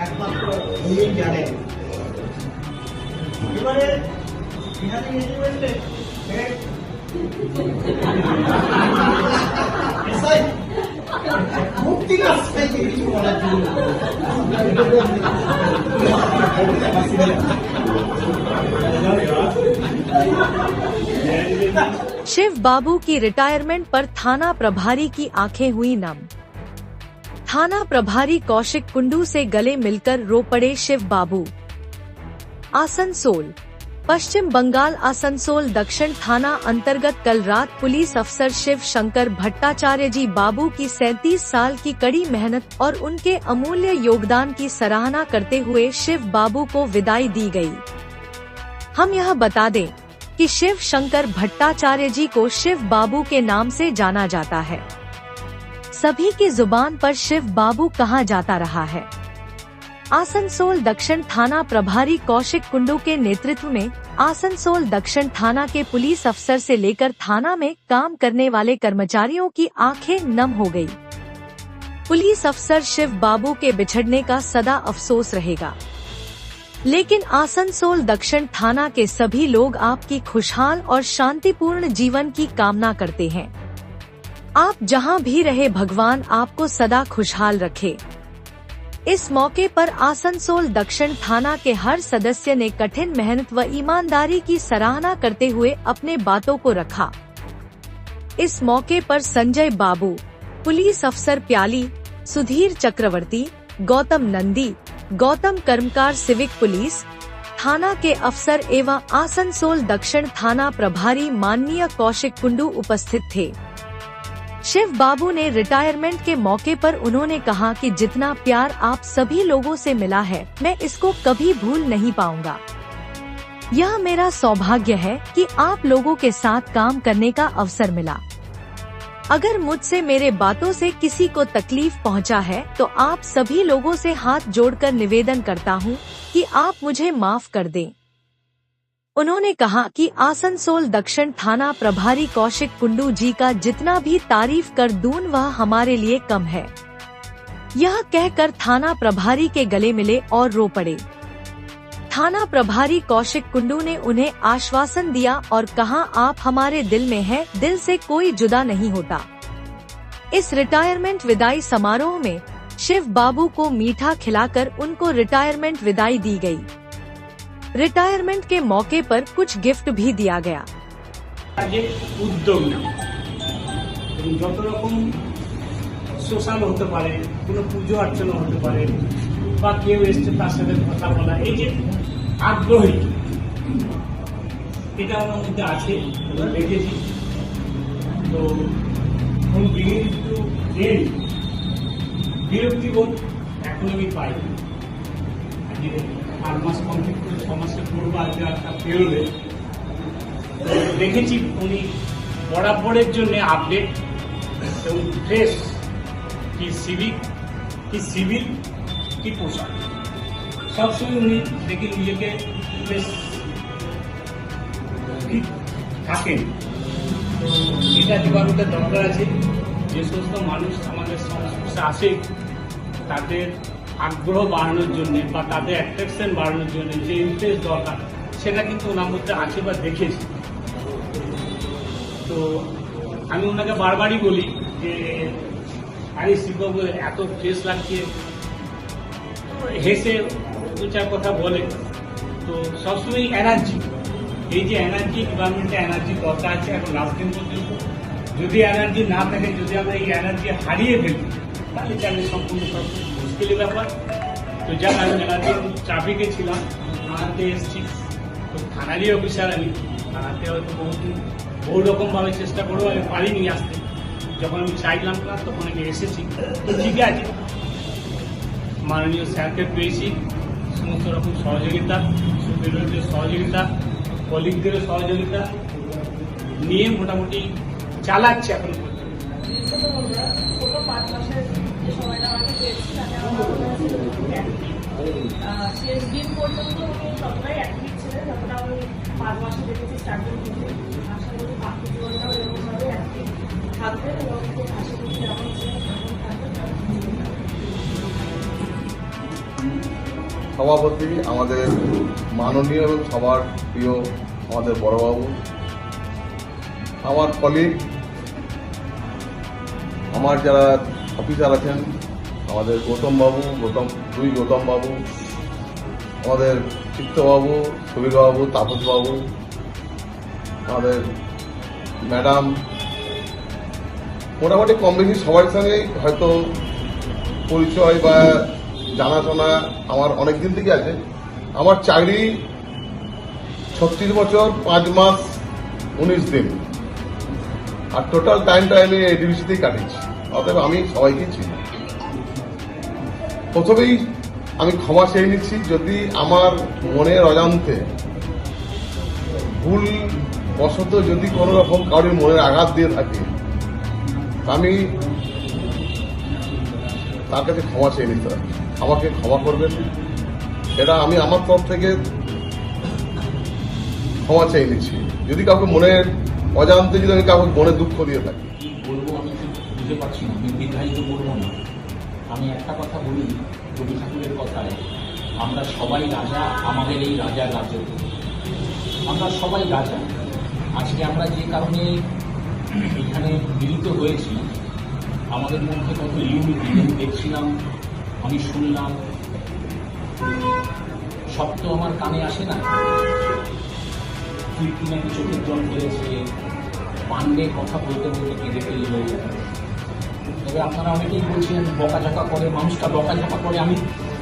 একমাত্র উনি জানেন। এবারে বিহারি রেজিমেন্টে মুক্তি রাস্তায় কিছু বলার জন্য शिव बाबू की रिटायरमेंट पर थाना प्रभारी की आंखें हुई नम। थाना प्रभारी कौशिक कुंडू से गले मिलकर रो पड़े शिव बाबू। आसनसोल, पश्चिम बंगाल। आसनसोल दक्षिण थाना अंतर्गत कल रात पुलिस अफसर शिव शंकर भट्टाचार्य जी बाबू की 37 साल की कड़ी मेहनत और उनके अमूल्य योगदान की सराहना करते हुए शिव बाबू को विदाई दी गई। हम यह बता दें कि शिव शंकर भट्टाचार्य जी को शिव बाबू के नाम से जाना जाता है। सभी की जुबान पर शिव बाबू कहा जाता रहा है। आसनसोल दक्षिण थाना प्रभारी कौशिक कुंडू के नेतृत्व में आसनसोल दक्षिण थाना के पुलिस अफसर से लेकर थाना में काम करने वाले कर्मचारियों की आंखें नम हो गई। पुलिस अफसर शिव बाबू के बिछड़ने का सदा अफसोस रहेगा, लेकिन आसनसोल दक्षिण थाना के सभी लोग आपकी खुशहाल और शांतिपूर्ण जीवन की कामना करते हैं। आप जहां भी रहे भगवान आपको सदा खुशहाल रखे। इस मौके पर आसनसोल दक्षिण थाना के हर सदस्य ने कठिन मेहनत व ईमानदारी की सराहना करते हुए अपने बातों को रखा। इस मौके पर संजय बाबू, पुलिस अफसर प्याली, सुधीर चक्रवर्ती, गौतम नंदी, गौतम कर्मकार सिविक पुलिस थाना के अफसर एवं आसनसोल दक्षिण थाना प्रभारी माननीय कौशिक कुंडू उपस्थित थे। शिव बाबू ने रिटायरमेंट के मौके पर उन्होंने कहा कि जितना प्यार आप सभी लोगों से मिला है मैं इसको कभी भूल नहीं पाऊंगा। यह मेरा सौभाग्य है कि आप लोगों के साथ काम करने का अवसर मिला। अगर मुझसे मेरे बातों से किसी को तकलीफ पहुंचा है तो आप सभी लोगों से हाथ जोड़कर निवेदन करता हूं कि आप मुझे माफ कर दें। उन्होंने कहा कि आसनसोल दक्षिण थाना प्रभारी कौशिक कुंडू जी का जितना भी तारीफ कर दूं वह हमारे लिए कम है। यह कहकर थाना प्रभारी के गले मिले और रो पड़े। थाना प्रभारी कौशिक कुंडू ने उन्हें आश्वासन दिया और कहा आप हमारे दिल में हैं, दिल से कोई जुदा नहीं होता। इस रिटायरमेंट विदाई समारोह में शिव बाबू को मीठा खिलाकर उनको रिटायरमेंट विदाई दी गई। रिटायरमेंट के मौके पर कुछ गिफ्ट भी दिया गया। উদ্যোগ না যত রকম সোশ্যাল হতে পারে, কোনো পুজো অর্চনা হতে পারে বা কেউ এসছে তার সাথে কথা বলা, এই যে আগ্রহী এটা আমার মধ্যে আছে, দেখেছি। তো বিরক্তিবোধ এখন আমি পাই। 8 মাস কমপ্লিট করে 6 মাসের পূর্ব আজকে একটা পেরোলে দেখেছি উনি বরাবরের জন্য আপডেট এবং ফ্রেশ, কি সিভিক কি সিভিল কি পোশাক সবসময় উনি দেখে নিজেকে বেশ ফিট থাকেন। তো এটা ডিপার্টমেন্টের দরকার আছে। যে সমস্ত মানুষ আমাদের সংস্পর্শে আসে তাদের আগ্রহ বাড়ানোর জন্য বা তাদের অ্যাট্রাকশন বাড়ানোর জন্য যে ইন্টারেস্ট দরকার সেটা কিন্তু ওনার মধ্যে আছে বা দেখেছি। তো আমি ওনাকে বারবারই বলি যে আরে শিববাবু এত ফ্রেশ লাগছে, হেসে 2-4 কথা বলে। তো সবসময় এনার্জি, এই যে এনার্জি ডিপার্টমেন্টে এনার্জি দরকার আছে এখন লাস্ট দিন পর্যন্ত। যদি এনার্জি না থাকে, যদি আমরা এই এনার্জি হারিয়ে ফেলি তাহলে চাকরি সম্পূর্ণ সব মুশকিলের ব্যাপার। তো যাক আমি এনার্জি ট্রাফিকে ছিলাম, থানাতে এসেছি। তো থানারই অফিসার আমি, থানাতে হয়তো বহু রকমভাবে চেষ্টা করেও আমি পারিনি আসতে। যখন আমি চাইলাম না তখন আমি এসেছি। তো ঠিক আছে, মাননীয় স্যারকে পেয়েছি, সমস্ত রকম সহযোগিতা, সুপিরিয়রদের সহযোগিতা, কলিগদেরও সহযোগিতা নিয়ে মোটামুটি চালাচ্ছে এখন পর্যন্ত। শেষ দিন পর্যন্ত উনি সবটাই অ্যাক্টিভ ছিলেন, যতটা আমি 5 মাসে দেখেছি স্টার্টিং থেকে। আশা করি বাকি জীবনটাও এরকমভাবে অ্যাক্টিভ থাকবেন এবং খুব হাসি খুশি আমার সভাপতি আমাদের মাননীয় এবং সবার প্রিয় আমাদের বড়বাবু, আমার কলিগ, আমার যারা অফিসার আছেন, আমাদের গৌতম বাবু, আমাদের চিত্তবাবু, সুবীরবাবু, তাপসবাবু, আমাদের ম্যাডাম, মোটামুটি কম বেশি সবার সঙ্গেই হয়তো পরিচয় বা জানাশোনা আমার অনেক দিন থেকে আছে। আমার চাকরি 36 বছর 5 মাস 19 দিন, আর টোটাল টাইমটা আমি এডিবিসিতেই কাটিয়েছি। অতএব আমি সবাইকে চিনি। প্রথমেই আমি ক্ষমা চেয়ে নিচ্ছি যদি আমার মনের অজান্তে ভুল বশত যদি কোনো রকম কারোর মনের আঘাত দিয়ে থাকে, আমি তার কাছে ক্ষমা চেয়ে নিতে পারি। আমাকে ক্ষমা করবেন, এটা আমি আমার তরফ থেকে ক্ষমা চেয়ে নিচ্ছি। যদি কাউকে মনের অজান্তে যদি আমি কাউকে মনে দুঃখ দিয়ে থাকি। কি বলবো আমি ঠিক বুঝতে পারছি না, আমি দীর্ঘায়িত বলবো না। আমি একটা কথা বলি, রবি ঠাকুরের কথায়, আমরা সবাই রাজা, আমাদের এই রাজার রাজ্য। আমরা সবাই রাজা। আজকে আমরা যে কারণে এখানে মিলিত হয়েছি, আমাদের মধ্যে কত ইউনিটি দেখছিলাম, আমি শুনলাম, সব তো আমার কানে আসে না। তুই কি নাকি চোখের জল ফেলেছে, পান্ডে কথা বলতে বলতে কেঁদে ফেলে হয়ে যাবে। তবে আপনারা অনেকেই বলছেন বকাঝকা করে, মানুষটা বকাঝকা করে।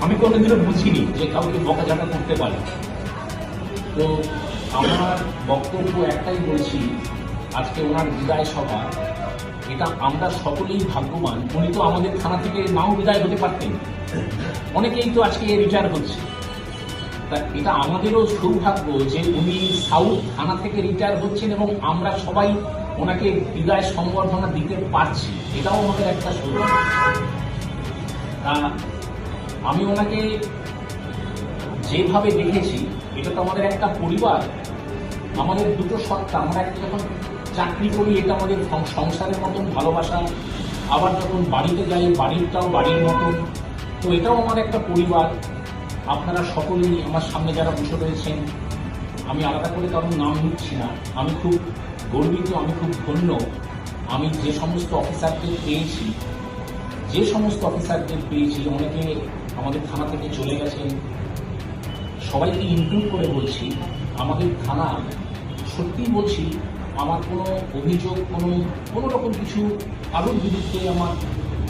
আমি কোনোদিনও বুঝিনি যে কাউকে বকাঝকা করতে পারে। তো আমার বক্তব্য একটাই বলছি, আজকে ওনার বিদায় সভা, এটা আমরা সকলেই ভাগ্যবান। উনি তো আমাদের থানা থেকে নাও বিদায় হতে পারতেন, অনেকেই তো আজকে রিটায়ার হচ্ছে। তা এটা আমাদেরও সৌভাগ্য যে উনি সাউথ থানা থেকে রিটায়ার হচ্ছেন এবং আমরা সবাই ওনাকে বিদায় সংবর্ধনা দিতে পারছি, এটাও আমাদের একটা সৌভাগ্য। আমি ওনাকে যেভাবে দেখেছি, এটা তো আমাদের একটা পরিবার, আমাদের দুটো সত্তা। আমরা একটা যখন চাকরি করি, এটা আমাদের সংসারের মতন ভালোবাসা, আবার যখন বাড়িতে যাই, বাড়িটাও বাড়ির মতন। তো এটাও আমার একটা পরিবার। আপনারা সকলেই আমার সামনে যারা বসে রয়েছেন, আমি আলাদা করে কারণ নাম নিচ্ছি না, আমি খুব গর্বিত, আমি খুব ধন্য। আমি যে সমস্ত অফিসারদের পেয়েছি, অনেকে আমাদের থানা থেকে চলে গেছেন, সবাইকে ইনক্লুড করে বলছি, আমাদের থানা, সত্যিই বলছি, আমার কোনো অভিযোগ, কোনো রকম কিছু কারোর বিরুদ্ধে আমার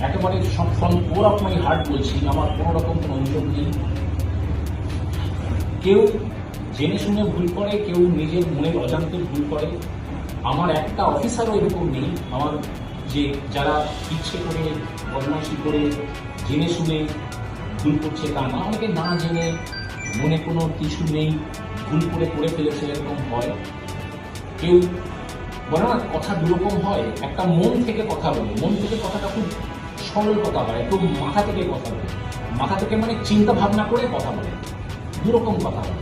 একেবারে from core of my heart বলছি, আমার কোনো রকম কোনো অভিযোগ নেই। কেউ জেনে শুনে ভুল করে, কেউ নিজের মনের অজান্তে ভুল করে। আমার একটা অফিসারও এরকম নেই আমার যে যারা ইচ্ছে করে বদমাশি করে জেনে শুনে ভুল করছে, তা না। অনেকে না জেনে, মনে কোনো কিছু নেই, ভুল করে ফেলেছে, এরকম হয়। কেউ বলে না, কথা দুরকম হয়, একটা মন থেকে কথা বলে, মন থেকে কথাটা খুব সরল কথা হয়, একটু মাথা থেকে কথা বলে, মাথা থেকে মানে চিন্তা ভাবনা করে কথা বলে, দুরকম কথা হয়।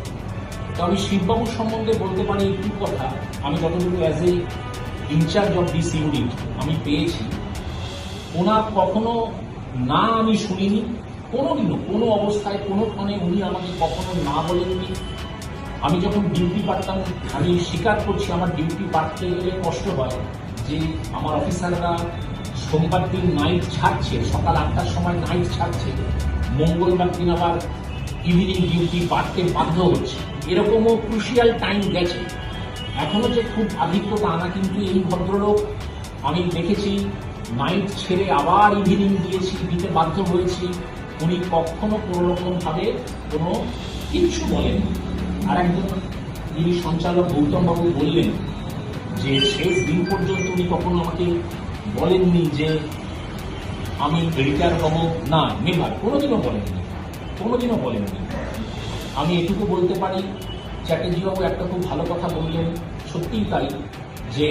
তো আমি শিববাবুর সম্বন্ধে বলতে পারি একটু কথা। আমি যতটুকু as a incharge of this unit আমি পেয়েছি, ওনার কখনো না আমি শুনিনি, কোনোদিনও কোনো অবস্থায় কোনোক্ষণে উনি আমাকে কখনো না বলেননি। আমি যখন ডিউটি পাঠতাম, আমি স্বীকার করছি আমার ডিউটি পাঠতে গেলে কষ্ট হয়, যে আমার অফিসাররা সোমবার দিন নাইট ছাড়ছে, সকাল 8টার সময় নাইট ছাড়ছে, মঙ্গলবার দিন আবার ইভিনিং ডিউটি পাঠতে বাধ্য হচ্ছে। এরকমও ক্রুশিয়াল টাইম গেছে। এখনো যে খুব আধিক্য তা না, কিন্তু এই ভদ্রলোক আমি দেখেছি নাইট ছেড়ে আবার ইভিনিং দিতে বাধ্য হয়েছি। উনি কখনো কোনো রকমভাবে কোনো কিচ্ছু বলেননি। আর একজন যিনি সঞ্চালক গৌতমবাবু বললেন যে শেষ দিন পর্যন্ত উনি কখনো আমাকে বলেননি যে আমি রিটায়ার হব না, নেভার, কোনোদিনও বলেননি। আমি এটুকু বলতে পারি, চ্যাটার্জিবাবু একটা খুব ভালো কথা বললেন, সত্যিই তাই, যে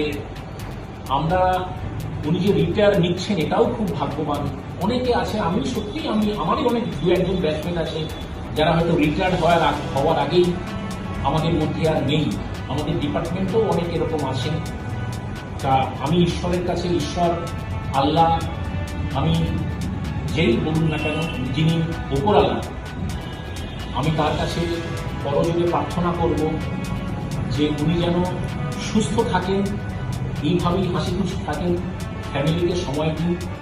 উনি যে রিটায়ার নিচ্ছেন এটাও খুব ভাগ্যবান। অনেকে আছে, আমারই অনেক দু একজন ব্যাচমেট আছে যারা হয়তো রিটায়ার হওয়ার আগেই আমাদের মধ্যে আর নেই। আমাদের ডিপার্টমেন্টেও অনেক এরকম আছেন। তা আমি ঈশ্বরের কাছে, ঈশ্বর, আল্লাহ, আমি যেই বলুন না কেন, যিনি ওপরওয়ালা, আমি তার কাছে করজোড়ে প্রার্থনা করব যে উনি যেন সুস্থ থাকেন, এইভাবেই হাসি খুশি থাকেন, ফ্যামিলিকে সময় দিন।